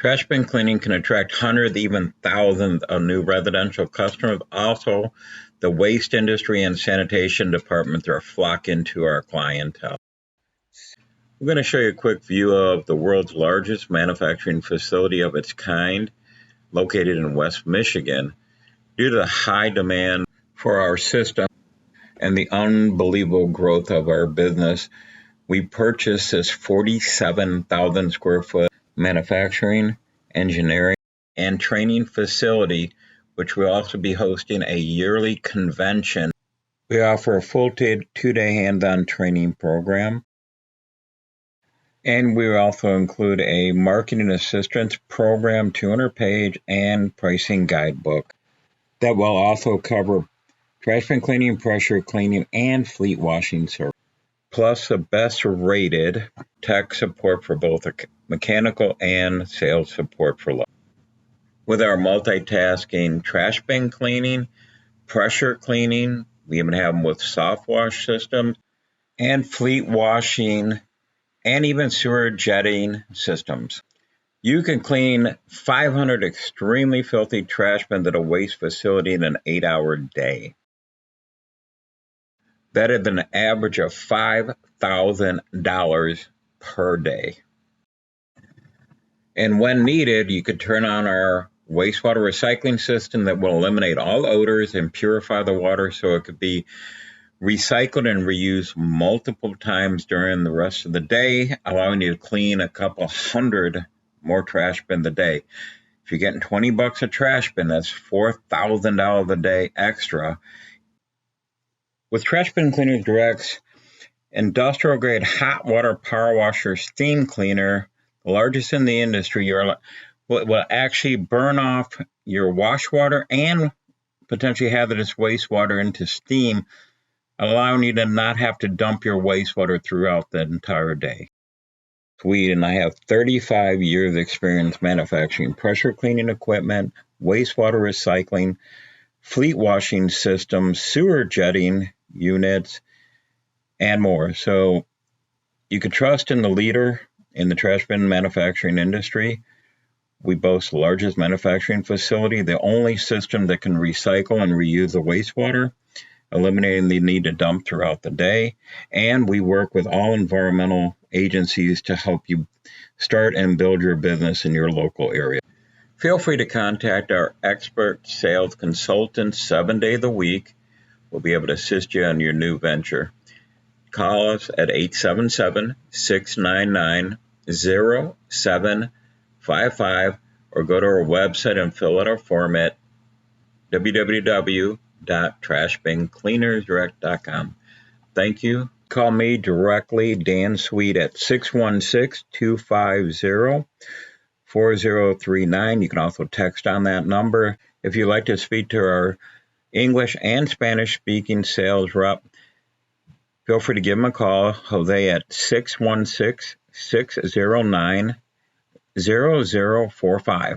Trash bin cleaning can attract hundreds, even thousands of new residential customers. Also, the waste industry and sanitation departments are flocking to our clientele. We're going to show you a quick view of the world's largest manufacturing facility of its kind, located in West Michigan. Due to the high demand for our system and the unbelievable growth of our business, we purchased this 47,000 square foot manufacturing, engineering, and training facility, which will also be hosting a yearly convention. We offer a full two-day hands-on training program, and we also include a marketing assistance program, 200-page, and pricing guidebook that will also cover trash bin cleaning, pressure cleaning, and fleet washing service, plus the best rated tech support for both mechanical and sales support for life. With our multitasking trash bin cleaning, pressure cleaning, we even have them with soft wash systems, and fleet washing, and even sewer jetting systems. You can clean 500 extremely filthy trash bins at a waste facility in an 8-hour day. That is an average of $5,000 per day. And when needed, you could turn on our wastewater recycling system that will eliminate all odors and purify the water so it could be recycled and reused multiple times during the rest of the day, allowing you to clean a couple hundred more trash bins a day. If you're getting $20 a trash bin, that's $4,000 a day extra. With Trash Bin Cleaners Direct's industrial grade hot water power washer steam cleaner, the largest in the industry, will actually burn off your wash water and potentially hazardous wastewater into steam, allowing you to not have to dump your wastewater throughout the entire day. Swede and I have 35 years experience manufacturing pressure cleaning equipment, wastewater recycling, fleet washing systems, sewer jetting units, and more. So you can trust in the leader in the trash bin manufacturing industry. We boast the largest manufacturing facility, the only system that can recycle and reuse the wastewater, eliminating the need to dump throughout the day. And we work with all environmental agencies to help you start and build your business in your local area. Feel free to contact our expert sales consultants 7 days a week. We'll be able to assist you on your new venture. Call us at 877-699-0755 or go to our website and fill out our form at www.trashbincleanersdirect.com. Thank you. Call me directly, Dan Swede, at 616-250-4039. You can also text on that number. If you'd like to speak to our English and Spanish speaking sales rep, feel free to give them a call, Jose, at 616-609-0045.